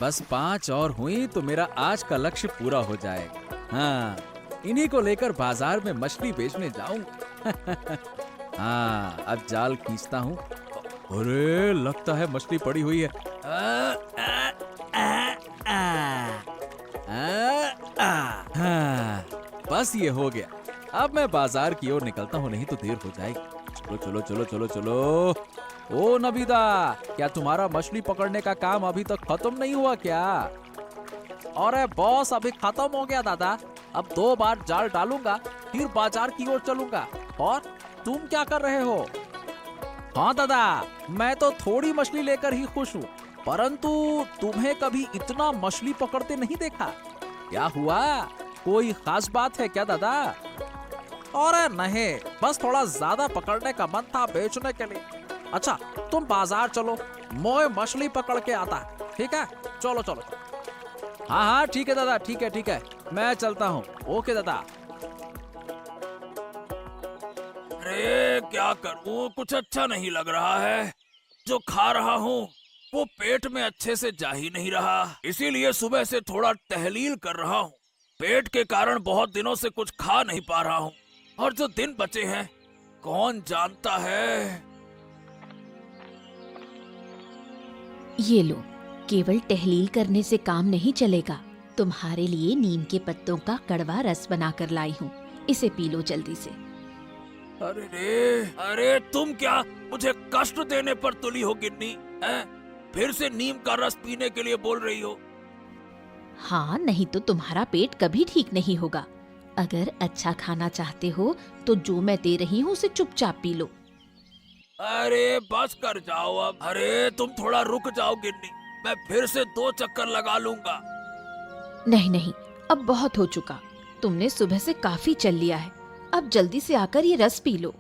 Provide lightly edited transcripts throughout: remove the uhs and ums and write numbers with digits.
बस 5 और हुई तो मेरा आज का लक्ष्य पूरा हो जाएगा। हाँ, इन्हीं को लेकर बाजार में मछली बेचने जाऊंगा। हाँ, अब जाल खींचता हूँ। अरे लगता है मछली पड़ी हुई है। हाँ, बस ये हो गया। अब मैं बाजार की ओर निकलता हूँ, नहीं तो देर हो जाएगी। चलो चलो चलो चलो चलो। ओ नबीदा, क्या तुम्हारा मछली पकड़ने का काम अभी तक खत्म नहीं हुआ क्या? अरे बॉस, अभी खत्म हो गया दादा। अब 2 बार जाल डालूंगा, फिर बाजार की ओर चलूंगा। और तुम क्या कर रहे हो? हाँ दादा, मैं तो थोड़ी मछली लेकर ही खुश हूँ, परंतु तुम्हें कभी इतना मछली पकड़ते नहीं देखा। क्या हुआ? कोई खास बात है क्या दादा? अरे नहीं, बस थोड़ा ज्यादा पकड़ने का मन था बेचने के लिए। अच्छा, तुम बाजार चलो, मैं मछली पकड़ के आता है। ठीक है, चलो चलो। हाँ हाँ ठीक है दादा, ठीक है, मैं चलता हूँ। ओके दादा। अरे क्या करूं, कुछ अच्छा नहीं लग रहा है। जो खा रहा हूँ वो पेट में अच्छे से जा ही नहीं रहा, इसीलिए सुबह से थोड़ा टहलील कर रहा हूँ। पेट के कारण बहुत दिनों से कुछ खा नहीं पा रहा हूँ, और जो दिन बचे हैं कौन जानता है। ये लो, केवल टहलील करने से काम नहीं चलेगा। तुम्हारे लिए नीम के पत्तों का कड़वा रस बनाकर लाई हूँ, इसे पी लो जल्दी से। अरे तुम क्या मुझे कष्ट देने पर तुली हो गिन्नी? फिर से नीम का रस पीने के लिए बोल रही हो? हाँ, नहीं तो तुम्हारा पेट कभी ठीक नहीं होगा। अगर अच्छा खाना चाहते हो तो जो मैं दे रही हूँ उसे चुपचाप पी लो। अरे बस कर जाओ अब। अरे तुम थोड़ा रुक जाओ गिन्नी, मैं फिर से 2 चक्कर लगा लूंगा। नहीं नहीं, अब बहुत हो चुका। तुमने सुबह से काफी चल लिया है, अब जल्दी से आकर ये रस पी लो।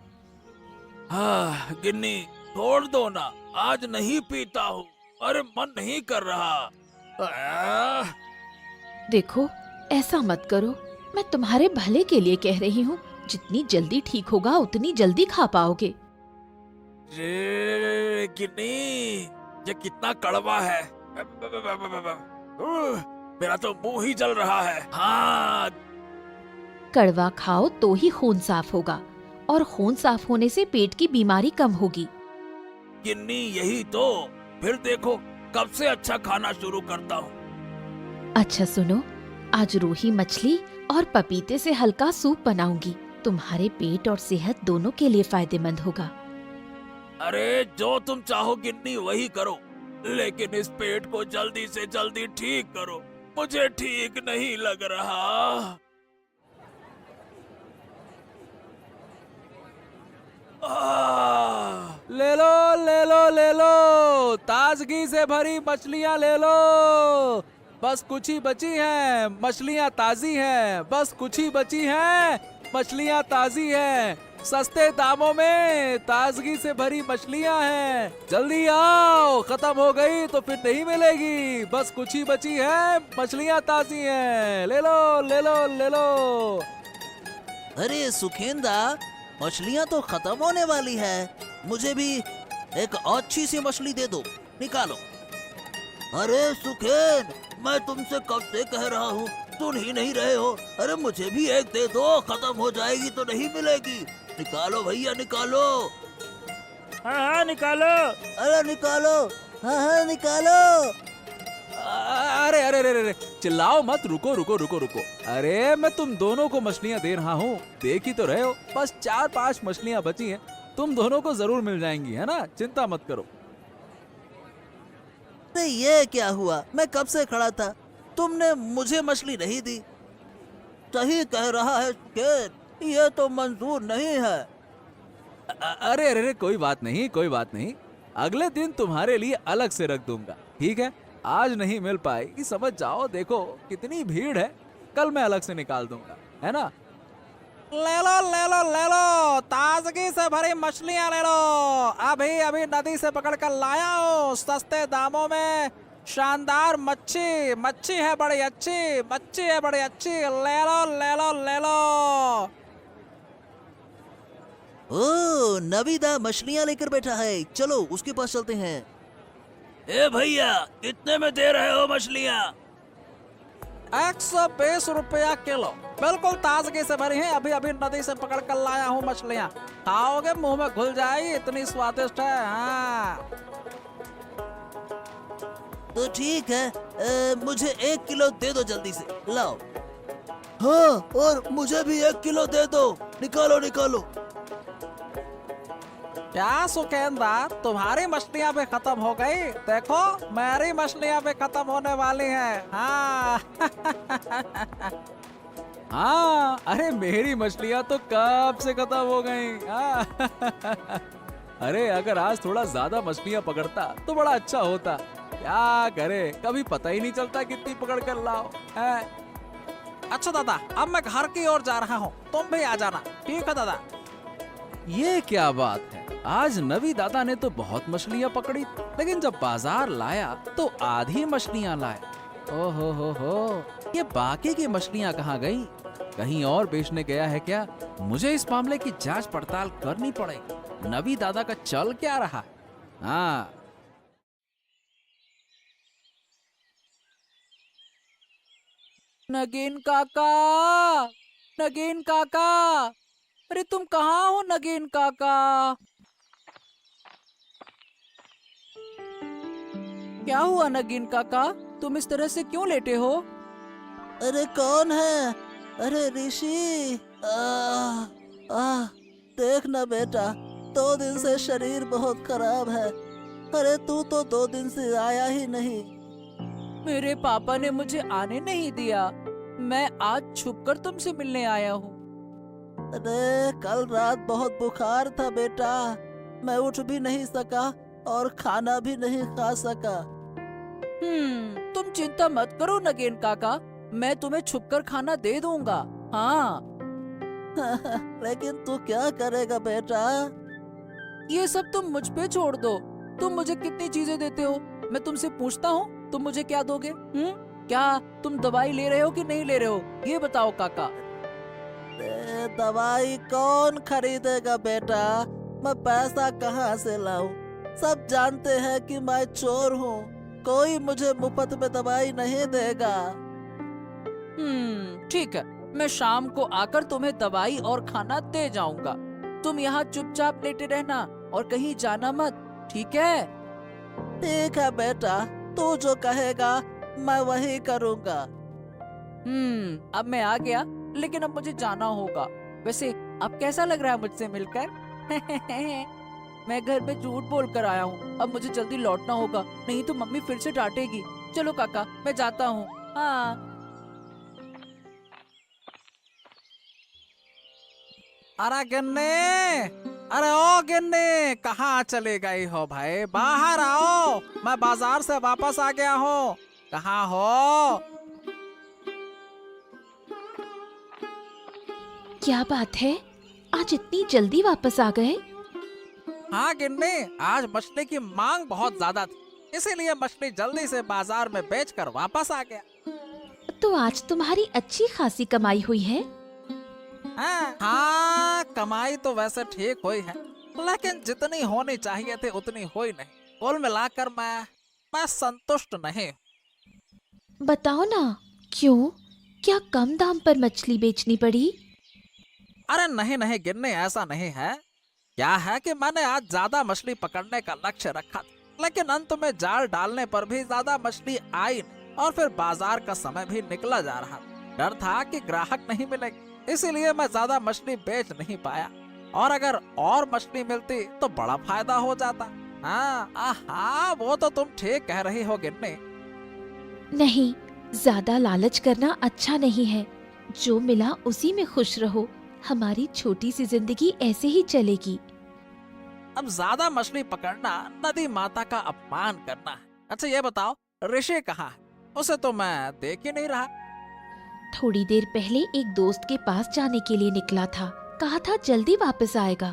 हाँ गिन्नी, छोड़ दो ना, आज नहीं पीता हूँ। अरे मन नहीं कर रहा। आह, देखो, ऐसा मत करो, मैं तुम्हारे भले के लिए कह रही हूँ। जितनी जल्दी ठीक होगा उतनी जल्दी खा पाओगे। रे गिन्नी, ये कितना कड़वा है। मेरा तो मुंह ही जल रहा है। हाँ, कड़वा खाओ तो ही खून साफ होगा, और खून साफ होने से पेट की बीमारी कम होगी। गिन्नी यही तो, फिर देखो कब से अच्छा खाना शुरू करता हूँ। अच्छा सुनो, आज रोही मछली और पपीते से हल्का सूप बनाऊंगी। तुम्हारे पेट और सेहत दोनों के लिए फायदेमंद होगा। अरे जो तुम चाहो गिन्नी वही करो, लेकिन इस पेट को जल्दी से जल्दी ठीक करो, मुझे ठीक नहीं लग रहा। ले लो ले लो ले लो, ताजगी से भरी मछलियाँ ले लो। बस कुछ ही बची हैं, मछलियाँ ताजी हैं। बस कुछ ही बची हैं, मछलियाँ ताजी हैं। सस्ते दामों में ताजगी से भरी मछलियाँ हैं। जल्दी आओ, खत्म हो गई तो फिर नहीं मिलेगी। बस कुछ ही बची है, मछलियाँ ताजी हैं। ले लो ले लो ले लो। अरे सुखेंदा, मछलियाँ तो खत्म होने वाली है। मुझे भी एक अच्छी सी मछली दे दो, निकालो। अरे सुखेन, मैं तुमसे कब से कह रहा हूँ, सुन ही नहीं रहे हो। अरे मुझे भी एक दे दो, खत्म हो जाएगी तो नहीं मिलेगी। निकालो भैया निकालो। हाँ हाँ निकालो। अरे निकालो, हाँ हाँ निकालो। अरे अरे अरे अरे, चिल्लाओ मत, रुको रुको रुको रुको। अरे मैं तुम दोनों को मछलियाँ दे रहा हूँ, देख ही तो रहे हो। बस 4-5 मछलियाँ बची हैं, तुम दोनों को जरूर मिल जाएंगी, है ना? चिंता मत करो। अरे ये क्या हुआ? मैं कब से खड़ा था, तुमने मुझे मछली नहीं दी। सही कह रहा है सुखेन, ये तो मंजूर नहीं है। अरे अरे अरे, कोई बात नहीं कोई बात नहीं, अगले दिन तुम्हारे लिए अलग से रख दूंगा, ठीक है? आज नहीं मिल पाएगी, समझ जाओ। देखो कितनी भीड़ है, कल मैं अलग से निकाल दूंगा, है ना? ले लो ले लो ले लो, ताजगी से भरी मछलियाँ ले लो। अभी अभी नदी से पकड़ कर लाया हूँ, सस्ते दामों में। शानदार मच्छी, मच्छी है बड़ी अच्छी, मच्छी है बड़ी अच्छी। ले लो ले लो ले लो। ओ, नबीदा मछलियाँ लेकर बैठा है, चलो उसके पास चलते हैं। ए भैया, कितने में दे रहे हो मछलियाँ? 120 रुपया किलो, बिल्कुल ताजगी से भरी है। अभी अभी नदी से पकड़ कर लाया हूँ मछलियाँ। खाओगे मुंह में घुल जाएगी, इतनी स्वादिष्ट है। हाँ तो ठीक है, मुझे 1 किलो दे दो जल्दी से, लाओ। हाँ, और मुझे भी 1 किलो दे दो, निकालो निकालो। क्या सुखेंदा, तुम्हारी मछलियाँ भी खत्म हो गई? देखो मेरी मछलियाँ भी खत्म होने वाली हैं। हाँ हाँ, अरे मेरी मछलियाँ तो कब से खत्म हो गई। हाँ। अरे अगर आज थोड़ा ज्यादा मछलियाँ पकड़ता तो बड़ा अच्छा होता। क्या करे, कभी पता ही नहीं चलता कितनी पकड़ कर लाओ है। अच्छा दादा, अब मैं घर की ओर जा रहा हूँ, तुम भी आ जाना। ठीक है दादा। ये क्या बात है, आज नवी दादा ने तो बहुत मछलियाँ पकड़ी, लेकिन जब बाजार लाया तो आधी मछलियाँ लाया। ओहो हो, ये बाकी की मछलियाँ कहाँ गई? कहीं और बेचने गया है क्या? मुझे इस मामले की जांच पड़ताल करनी पड़ेगी। नवी दादा का चल क्या रहा? हाँ, नगीन काका, नगीन काका, अरे तुम कहाँ हो नगीन काका? क्या हुआ नगीन काका, तुम इस तरह से क्यों लेटे हो? अरे कौन है? अरे ऋषि, देख ना बेटा, 2 दिन से शरीर बहुत खराब है। अरे तू तो 2 दिन से आया ही नहीं। मेरे पापा ने मुझे आने नहीं दिया, मैं आज छुपकर तुमसे मिलने आया हूँ। अरे कल रात बहुत बुखार था बेटा, मैं उठ भी नहीं सका और खाना भी नहीं खा सका। तुम चिंता मत करो नगेन काका, मैं तुम्हें छुपकर खाना दे दूंगा। हाँ। लेकिन तू क्या करेगा बेटा? ये सब तुम मुझ पे छोड़ दो। तुम मुझे कितनी चीजें देते हो, मैं तुमसे पूछता हूँ, तुम मुझे क्या दोगे? क्या तुम दवाई ले रहे हो कि नहीं ले रहे हो, ये बताओ काका। दवाई कौन खरीदेगा बेटा, मैं पैसा कहाँ से लाऊं? सब जानते हैं कि मैं चोर हूँ, कोई मुझे मुफ्त में दवाई नहीं देगा। ठीक है, मैं शाम को आकर तुम्हें दवाई और खाना दे जाऊंगा। तुम यहाँ चुपचाप लेटे रहना और कहीं जाना मत, ठीक है? ठीक है बेटा, तू जो कहेगा मैं वही करूँगा। अब मैं आ गया, लेकिन अब मुझे जाना होगा। वैसे अब कैसा लग रहा है मुझसे मिलकर? मैं घर में झूठ बोल कर आया हूँ, अब मुझे जल्दी लौटना होगा, नहीं तो मम्मी फिर से डांटेगी। चलो काका, मैं जाता हूँ। हाँ। अरे गिन्नी, अरे ओ गिन्नी, कहाँ चले गई हो भाई? बाहर आओ, मैं बाजार से वापस आ गया हूँ। कहाँ हो? क्या बात है, आज इतनी जल्दी वापस आ गए? हाँ गिन्नी, आज मछली की मांग बहुत ज्यादा थी, इसीलिए मछली जल्दी से बाजार में बेचकर वापस आ गया। तो आज तुम्हारी अच्छी खासी कमाई हुई है। हाँ, कमाई तो वैसे ठीक हुई है, लेकिन जितनी होनी चाहिए थी उतनी हुई नहीं। कुल मिलाकर मैं संतुष्ट नहीं। बताओ ना, क्यों? क्या कम दाम पर मछली बेचनी पड़ी? अरे नहीं नहीं गिन्नी, ऐसा नहीं है। क्या है कि मैंने आज ज्यादा मछली पकड़ने का लक्ष्य रखा था, लेकिन अंत में जाल डालने पर भी ज्यादा मछली आई नहीं, और फिर बाजार का समय भी निकला जा रहा। डर था कि ग्राहक नहीं मिलेंगे, इसीलिए मैं ज्यादा मछली बेच नहीं पाया, और अगर और मछली मिलती तो बड़ा फायदा हो जाता। हाँ, वो तो तुम ठीक कह रही हो गिन्नी। नहीं, ज्यादा लालच करना अच्छा नहीं है। जो मिला उसी में खुश रहो। हमारी छोटी सी जिंदगी ऐसे ही चलेगी। अब ज्यादा मछली पकड़ना नदी माता का अपमान करना है। अच्छा ये बताओ, ऋषि कहाँ है? उसे तो मैं देख ही नहीं रहा। थोड़ी देर पहले एक दोस्त के पास जाने के लिए निकला था, कहा था जल्दी वापस आएगा।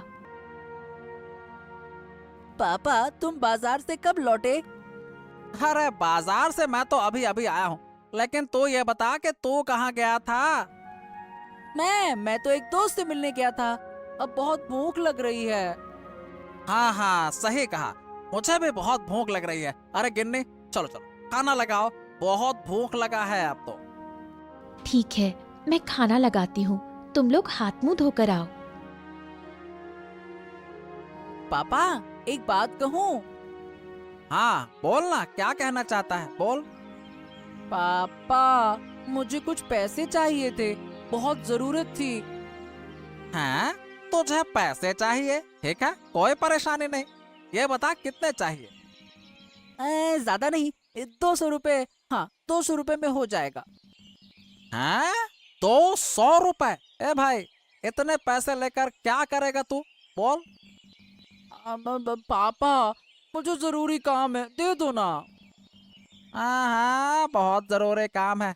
पापा, तुम बाजार से कब लौटे? अरे बाजार से मैं तो अभी अभी आया हूँ, लेकिन तू ये बता कि तू कहाँ गया था? मैं तो एक दोस्त से मिलने गया था, अब बहुत भूख लग रही है। हाँ, सही कहा। मुझे भी बहुत भूख लग रही है। अरे गिन्नी, चलो चलो खाना लगाओ, बहुत भूख लगा है अब तो। ठीक है, मैं खाना लगाती हूँ, तुम लोग हाथ मुंह धोकर आओ। पापा, एक बात कहूँ? हाँ बोल ना, क्या कहना चाहता है, बोल। पापा, मुझे कुछ पैसे चाहिए थे, बहुत जरूरत थी। हैं? तुझे पैसे चाहिए? ठीक है, कोई परेशानी नहीं। ये बता कितने चाहिए? ज्यादा नहीं, 200 रुपए। हाँ, 200 रुपए में हो जाएगा। हैं? 200 रुपए? ए भाई, इतने पैसे लेकर क्या करेगा तू, बोल। पापा, मुझे जरूरी काम है, दे दो ना। हाँ, बहुत जरूरी काम है।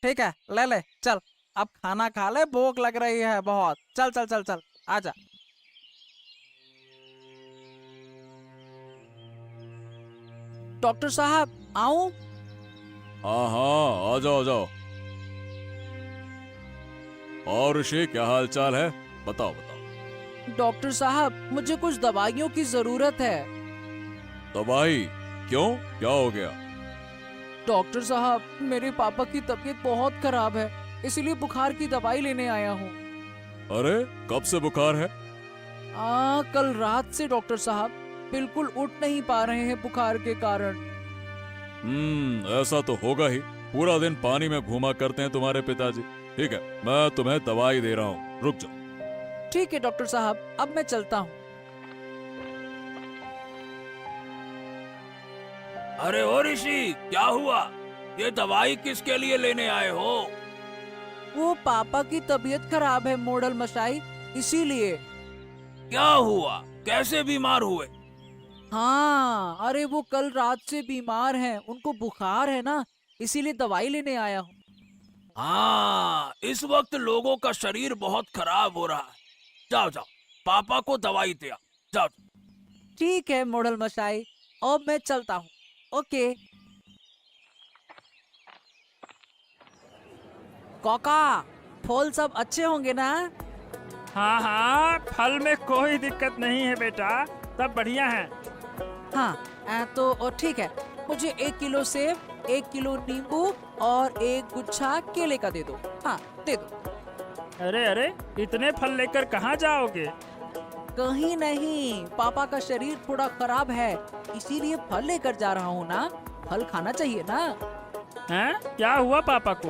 ठीक है, ले ले, चल अब खाना खा ले, भूख लग रही है बहुत। चल चल चल चल, आजा। डॉक्टर साहब, आऊं? हाँ हाँ, आ जाओ आ जाओ। और ऋषि, क्या हाल चाल है? बताओ बताओ। डॉक्टर साहब, मुझे कुछ दवाइयों की जरूरत है। दवाई? क्यों, क्या हो गया? डॉक्टर साहब, मेरे पापा की तबीयत बहुत खराब है, इसलिए बुखार की दवाई लेने आया हूँ। अरे, कब से बुखार है? कल रात से डॉक्टर साहब, बिल्कुल उठ नहीं पा रहे हैं बुखार के कारण। ऐसा तो होगा ही, पूरा दिन पानी में घूमा करते हैं तुम्हारे पिताजी। ठीक है, मैं तुम्हें दवाई दे रहा हूँ, रुक जाओ। ठीक है डॉक्टर साहब, अब मैं चलता हूँ। अरे ओ ऋषि, क्या हुआ? ये दवाई किसके लिए लेने आए हो? वो पापा की तबीयत खराब है मॉडल मशाई, इसीलिए। क्या हुआ, कैसे बीमार हुए? हाँ, अरे वो कल रात से बीमार हैं, उनको बुखार है ना, इसीलिए दवाई लेने आया हूँ। हाँ, इस वक्त लोगों का शरीर बहुत खराब हो रहा है। जाओ जाओ, पापा को दवाई दे आओ, जाओ। ठीक है मॉडल मशाई, अब मैं चलता हूँ। ओके। काका, फल सब अच्छे होंगे ना? हाँ हाँ, फल में कोई दिक्कत नहीं है बेटा, सब बढ़िया है। हाँ, तो ठीक है, मुझे 1 किलो सेब, 1 किलो नींबू और 1 गुच्छा केले का दे दो। हाँ, दे दो। अरे अरे, इतने फल लेकर कहाँ जाओगे? कहीं नहीं, पापा का शरीर थोड़ा खराब है, इसीलिए फल लेकर जा रहा हूँ ना। फल खाना चाहिए ना। हैं? क्या हुआ पापा को?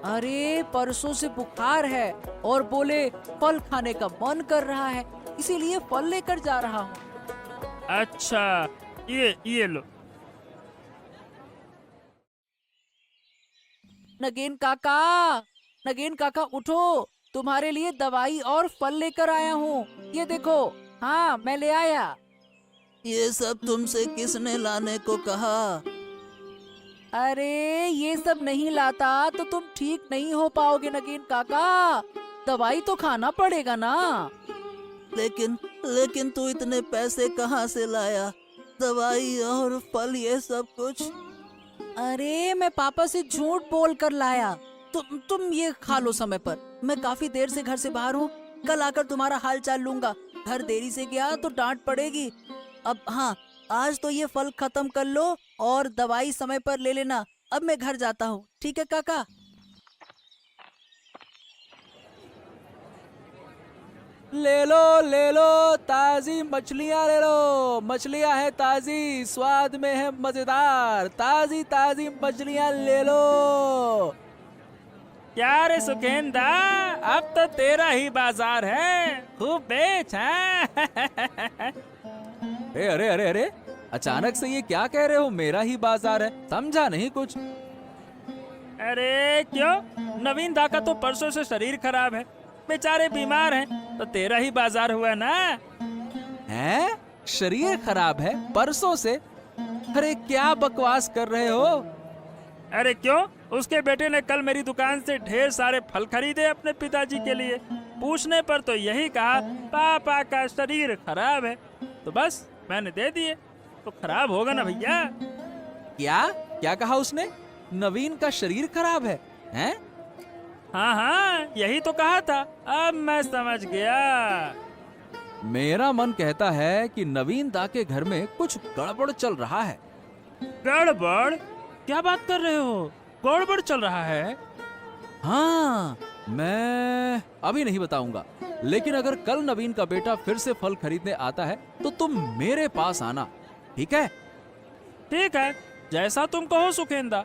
अरे परसों से बुखार है और बोले फल खाने का मन कर रहा है, इसीलिए फल लेकर जा रहा हूँ। अच्छा, ये लो। नगेन काका, नगेन काका उठो, तुम्हारे लिए दवाई और फल लेकर आया हूँ, ये देखो। हाँ, मैं ले आया। ये सब तुमसे किसने लाने को कहा? अरे ये सब नहीं लाता तो तुम ठीक नहीं हो पाओगे नगेन काका, दवाई तो खाना पड़ेगा ना। लेकिन तू इतने पैसे कहाँ से लाया? दवाई और फल, ये सब कुछ? अरे मैं पापा से झूठ बोल कर लाया। तुम ये खा लो समय पर, मैं काफी देर से घर से बाहर हूँ, कल आकर तुम्हारा हाल चाल लूंगा। घर देरी से गया तो डांट पड़ेगी। अब हाँ, आज तो ये फल खत्म कर लो और दवाई समय पर ले लेना। अब मैं घर जाता हूँ, ठीक है काका? ले लो ताजी मछलियाँ ले लो, मछलियाँ है ताजी, स्वाद में है मजेदार, ताजी ताजी मछलियाँ ले लो। क्या रे सुखेंदा, अब तो तेरा ही बाजार है, खूब बेच। हैं? अरे अरे अरे अरे, अचानक से ये क्या कह रहे हो, मेरा ही बाजार है, समझा नहीं कुछ। अरे क्यों, नवीन दा का तो परसों से शरीर खराब है, बेचारे बीमार हैं, तो तेरा ही बाजार हुआ ना। हैं? शरीर खराब है परसों से? अरे क्या बकवास कर रहे हो? अरे क्यों, उसके बेटे ने कल मेरी दुकान से ढेर सारे फल खरीदे अपने पिताजी के लिए। पूछने पर तो यही कहा पापा का शरीर खराब है, तो बस मैंने दे दिए। तो खराब होगा ना भैया। क्या क्या कहा उसने? नवीन का शरीर खराब है? हैं? हाँ हाँ, यही तो कहा था, अब मैं समझ गया। मेरा मन कहता है कि नवीन दा के घर में कुछ गड़बड़ चल रहा है। गड़बड़? क्या बात कर रहे हो? गड़बड़ चल रहा है? हाँ, मैं अभी नहीं बताऊंगा, लेकिन अगर कल नवीन का बेटा फिर से फल खरीदने आता है तो तुम मेरे पास आना, ठीक है? ठीक है, जैसा तुम कहो सुखेंदा।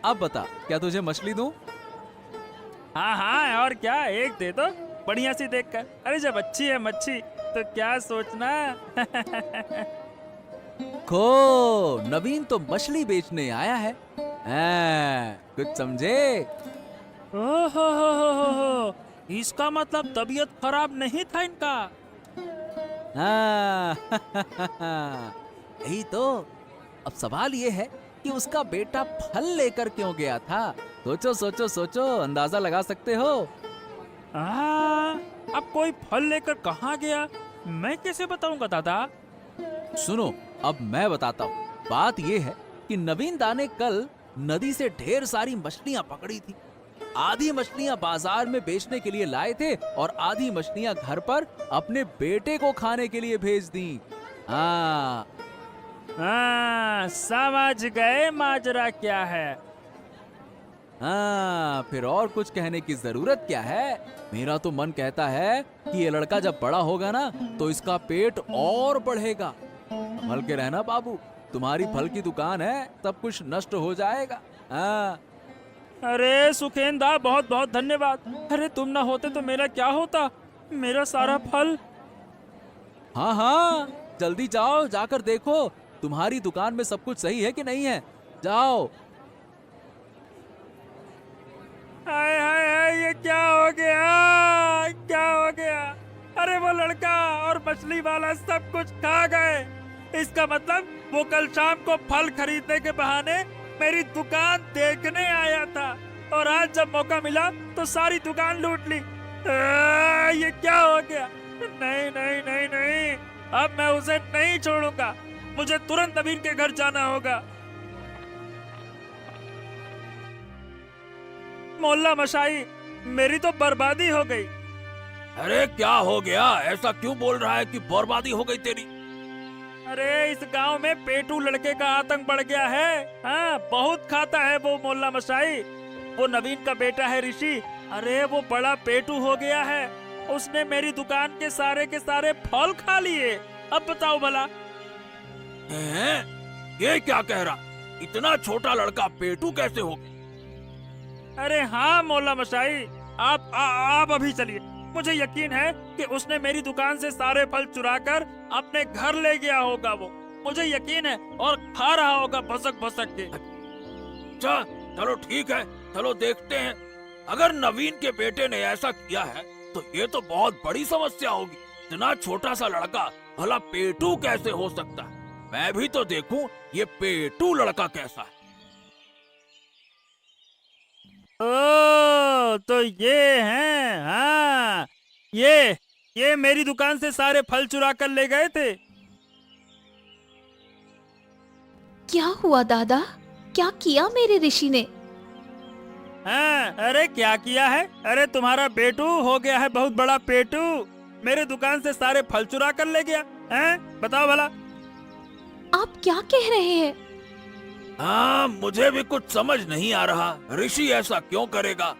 अब बता, क्या तुझे मछली दूं? हाँ हाँ, और क्या, एक दे दो बढ़िया सी देखकर। अरे जब अच्छी है मच्छी तो क्या सोचना। खो, नवीन तो मछली बेचने आया है। कुछ समझे? ओहो, इसका मतलब तबीयत खराब नहीं था इनका। हाँ, यही तो। अब सवाल ये है कि उसका बेटा फल लेकर क्यों गया था? सोचो सोचो सोचो, अंदाजा लगा सकते हो? अब कोई फल लेकर कहाँ गया, मैं कैसे बताऊंगा दादा? सुनो, अब मैं बताता हूँ। बात ये है कि नवीन दा ने कल नदी से ढेर सारी मछलियाँ पकड़ी थी। आधी मछलियाँ बाजार में बेचने के लिए लाए थे और आधी मछलियाँ घर पर अपने बेटे को खाने के लिए भेज दी। हाँ, समझ गए माजरा क्या है। हाँ, फिर और कुछ कहने की जरूरत क्या है? मेरा तो मन कहता है कि ये लड़का जब बड़ा होगा ना तो इसका पेट और बढ़ेगा। संभल के रहना बाबू, तुम्हारी फल की दुकान है, सब कुछ नष्ट हो जाएगा। हाँ। अरे सुखेंदा, बहुत बहुत धन्यवाद। अरे तुम ना होते तो मेरा क्या होता, मेरा सारा फल। हाँ हाँ, जल्दी जाओ, जाकर देखो तुम्हारी दुकान में सब कुछ सही है कि नहीं है। जाओ। हाय हाय हाय, ये क्या हो गया, क्या हो गया? अरे वो लड़का और मछली वाला सब कुछ खा गए। इसका मतलब वो कल शाम को फल खरीदने के बहाने मेरी दुकान देखने आया था और आज जब मौका मिला तो सारी दुकान लूट ली। ये क्या हो गया? नहीं नहीं नहीं नहीं, अब मैं उसे नहीं छोड़ूंगा। मुझे तुरंत नवीन के घर जाना होगा। मोहल्ला मशाई, मेरी तो बर्बादी हो गई। अरे क्या हो गया? ऐसा क्यों बोल रहा है कि बर्बादी हो गई तेरी? अरे इस गांव में पेटू लड़के का आतंक बढ़ गया है। हाँ, बहुत खाता है वो मोहल्ला मशाई। वो नवीन का बेटा है ऋषि। अरे वो बड़ा पेटू हो गया है। उसने मेरी दुकान के सारे फल खा लिए। अब बताओ भला। ये क्या कह रहा? इतना छोटा लड़का पेटू कैसे हो गया? अरे हाँ मोहल्ला मशाई, आप अभी चलिए। मुझे यकीन है कि उसने मेरी दुकान से सारे फल चुराकर अपने घर ले गया होगा। वो मुझे यकीन है, और खा रहा होगा भसक भसक के। अच्छा, चलो ठीक है, चलो देखते हैं। अगर नवीन के बेटे ने ऐसा किया है तो ये तो बहुत बड़ी समस्या होगी। इतना छोटा सा लड़का भला पेटू कैसे हो सकता है? मैं भी तो देखूं ये पेटू लड़का कैसा है। ओ, तो ये हैं। हाँ, ये मेरी दुकान से सारे फल चुरा कर ले गए थे। क्या हुआ दादा? क्या किया मेरे ऋषि ने? हाँ, अरे क्या किया है? अरे तुम्हारा बेटू हो गया है बहुत बड़ा पेटू। मेरे दुकान से सारे फल चुरा कर ले गया। हैं? बताओ भला। आप क्या कह रहे हैं? हाँ, मुझे भी कुछ समझ नहीं आ रहा। ऋषि ऐसा क्यों करेगा?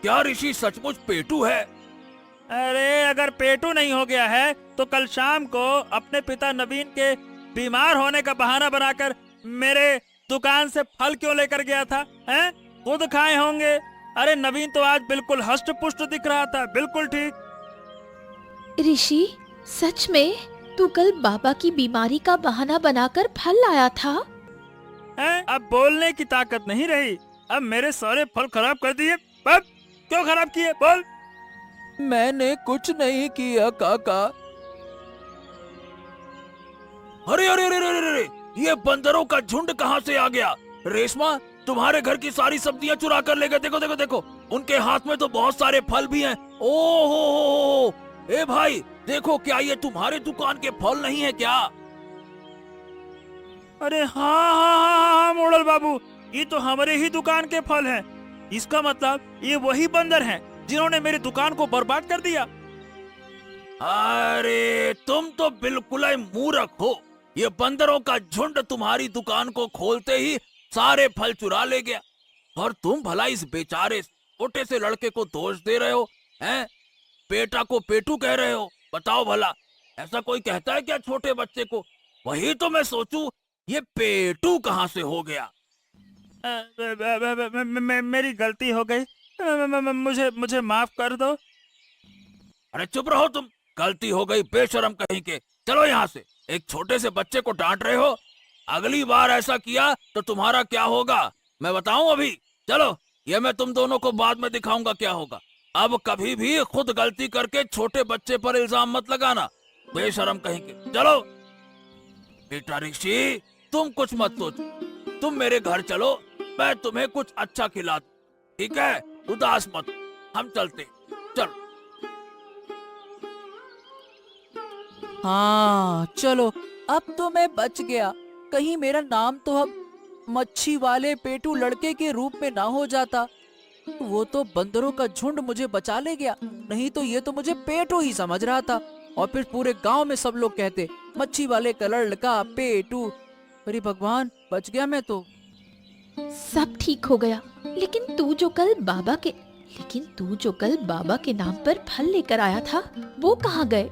क्या ऋषि सचमुच पेटू है? अरे अगर पेटू नहीं हो गया है तो कल शाम को अपने पिता नवीन के बीमार होने का बहाना बनाकर मेरे दुकान से फल क्यों लेकर गया था? हैं? खुद खाए होंगे। अरे नवीन तो आज बिल्कुल हष्ट पुष्ट दिख रहा था, बिल्कुल ठीक। ऋषि, सच में तू कल बाबा की बीमारी का बहाना बनाकर फल लाया था? हैं? अब बोलने की ताकत नहीं रही। अब मेरे सारे फल खराब कर दिए। अब क्यों खराब किए? बोल। मैंने कुछ नहीं किया काका। अरे अरे अरे अरे अरे, ये बंदरों का झुंड कहाँ से आ गया? रेशमा, तुम्हारे घर की सारी सब्जियां चुरा कर ले गए। देखो देखो देखो, उनके हाथ में तो बहुत सारे फल भी हैं। ओहो, ए भाई देखो, क्या ये तुम्हारे दुकान के फल नहीं है क्या? अरे हाँ, मोड़ल बाबू, ये तो हमारे ही दुकान के फल हैं। इसका मतलब ये वही बंदर हैं जिन्होंने मेरी दुकान को बर्बाद कर दिया। अरे तुम तो बिल्कुल ही मूर्ख हो। ये बंदरों का झुंड तुम्हारी दुकान को खोलते ही सारे फल चुरा ले गया, और तुम भला इस बेचारे छोटे से लड़के को दोष दे रहे हो, हैं? बेटा को पेटू कह रहे हो। बताओ भला, ऐसा कोई कहता है क्या छोटे बच्चे को? वही तो मैं सोचूं, ये पेटू कहाँ से हो गया। मेरी गलती हो गई। मुझे माफ कर दो। अरे चुप रहो तुम, गलती हो गई बेशरम कहीं के। चलो यहाँ से, एक छोटे से बच्चे को डांट रहे हो। अगली बार ऐसा किया तो तुम्हारा क्या होगा मैं बताऊं अभी। चलो, ये मैं तुम दोनों को बाद में दिखाऊंगा क्या होगा। अब कभी भी खुद गलती करके छोटे बच्चे पर इल्जाम मत लगाना, बेशरम कहीं के। चलो बेटा ऋषि, तुम कुछ मत सोचो, तुम मेरे घर चलो, मैं तुम्हें कुछ अच्छा खिलाता, ठीक है? उदास मत, हम चलते। चलो। हाँ चलो, अब तो मैं बच गया। कहीं मेरा नाम तो अब मच्छी वाले पेटू लड़के के रूप में ना हो जाता। वो तो बंदरों का झुंड मुझे बचा ले गया, नहीं तो ये तो मुझे पेटू ही समझ रहा था। और फिर पूरे गांव में सब लोग कहते मच्छी वाले का लड़का पेटू। अरे भगवान, बच गया मैं तो। सब ठीक हो गया, लेकिन तू जो कल बाबा के नाम पर फल लेकर आया था, वो कहाँ गए?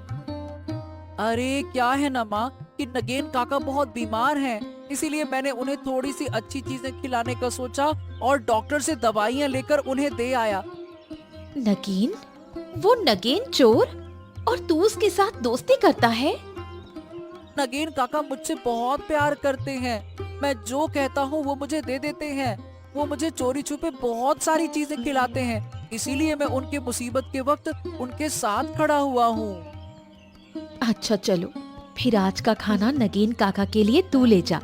अरे क्या है ना माँ कि नगेन काका बहुत बीमार हैं, इसीलिए मैंने उन्हें थोड़ी सी अच्छी चीजें खिलाने का सोचा और डॉक्टर से दवाइयाँ लेकर उन्हें दे आया। नगीन? वो नगेन चोर? और तू उसके साथ दोस्ती करता है? नगेन काका मुझसे बहुत प्यार करते हैं। मैं जो कहता हूँ वो मुझे दे देते हैं। वो मुझे चोरी छुपे बहुत सारी चीजें खिलाते हैं, इसीलिए मैं उनके मुसीबत के वक्त उनके साथ खड़ा हुआ हूँ। अच्छा चलो, फिर आज का खाना नगेन काका के लिए तू ले जा।